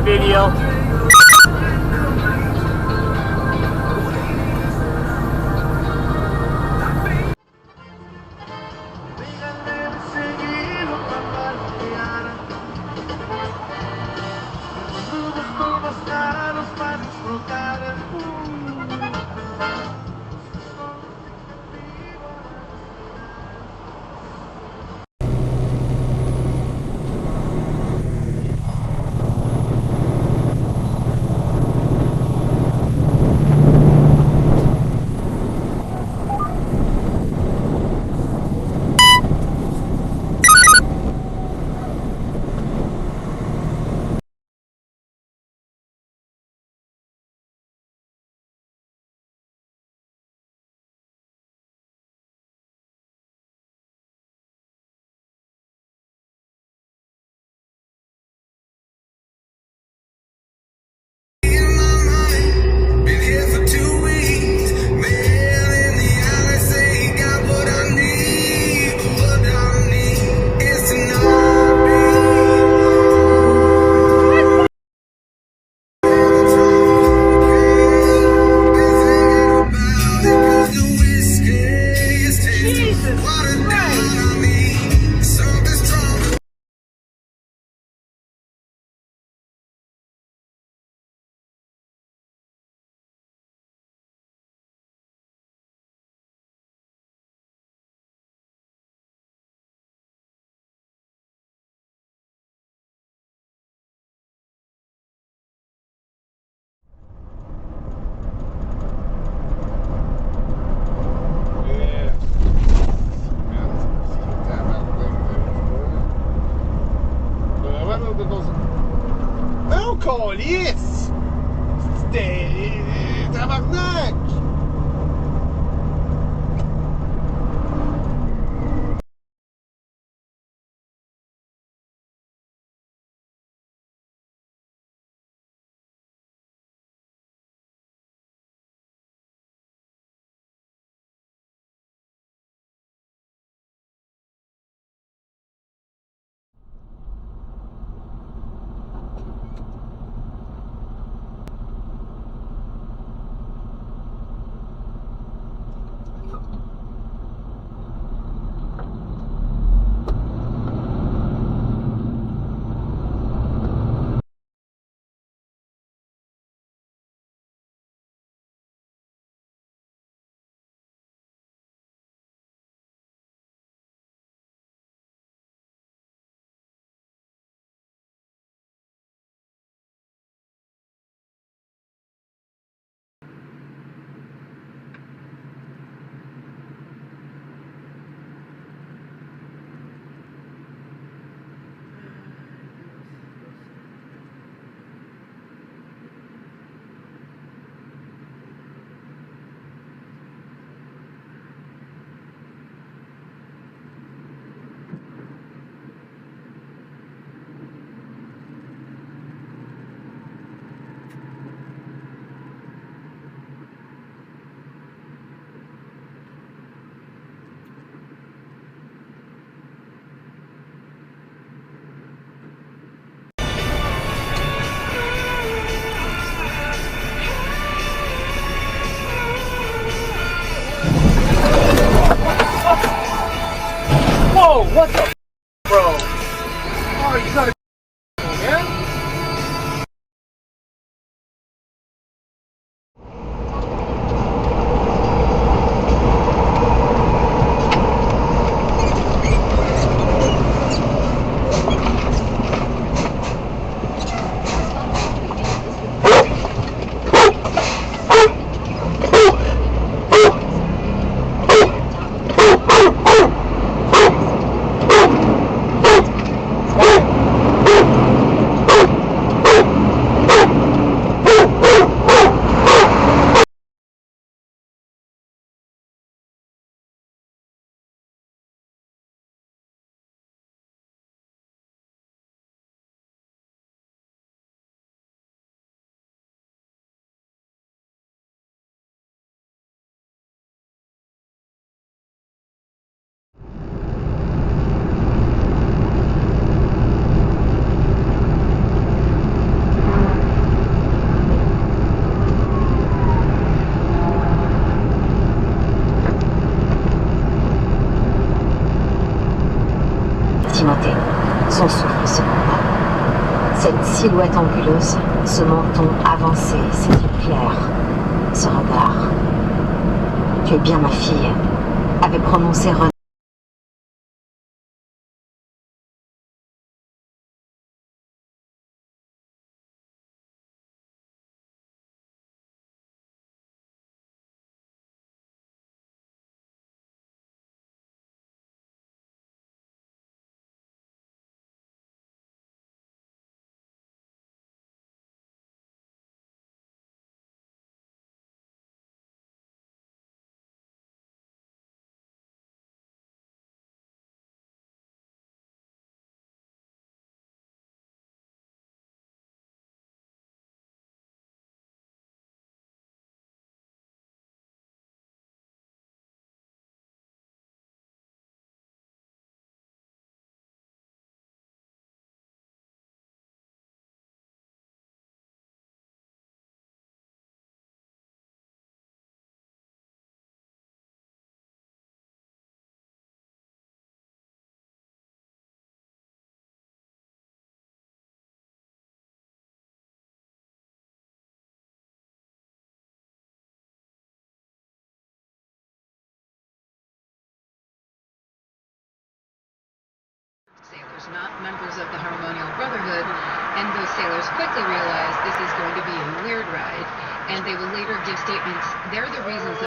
my video. Não, Colis! Tabarnak! Whoa, what the f, bro? Oh, you gotta man. Son souffle se coupa. Cette silhouette anguleuse, ce menton avancé, ces yeux clairs, ce regard. Tu es bien ma fille, avait prononcé René. Sailors, not members of the Harmonial Brotherhood, and those sailors quickly realize this is going to be a weird ride, and they will later give statements. They're the reasons that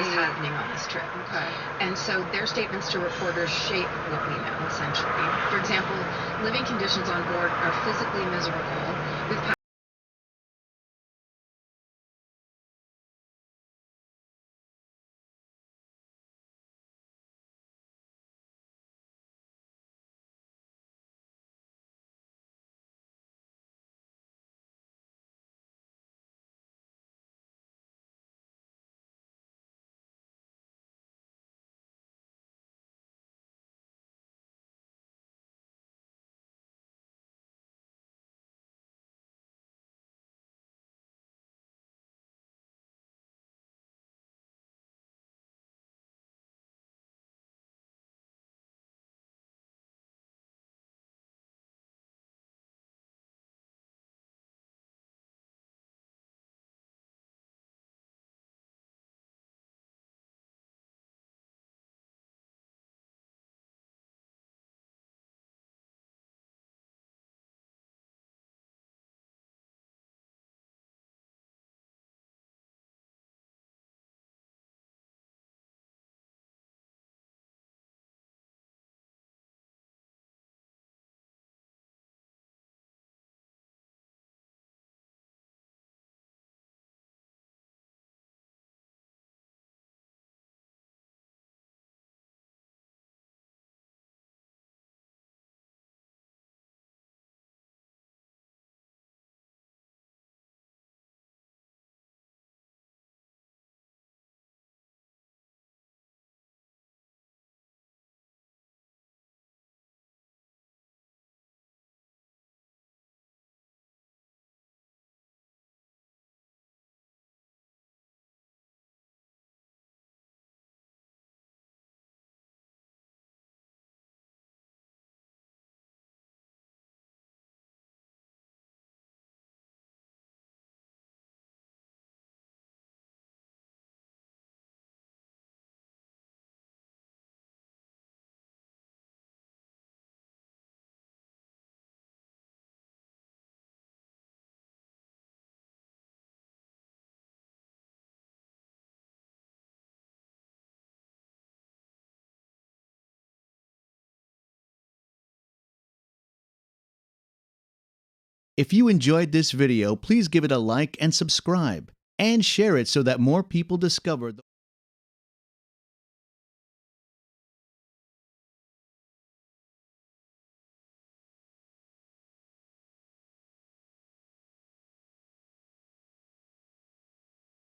was happening on this trip. Okay. And so their statements to reporters shape what we know, essentially. For example, living conditions on board are physically miserable, with If you enjoyed this video, please give it a like and subscribe, and share it so that more people discover the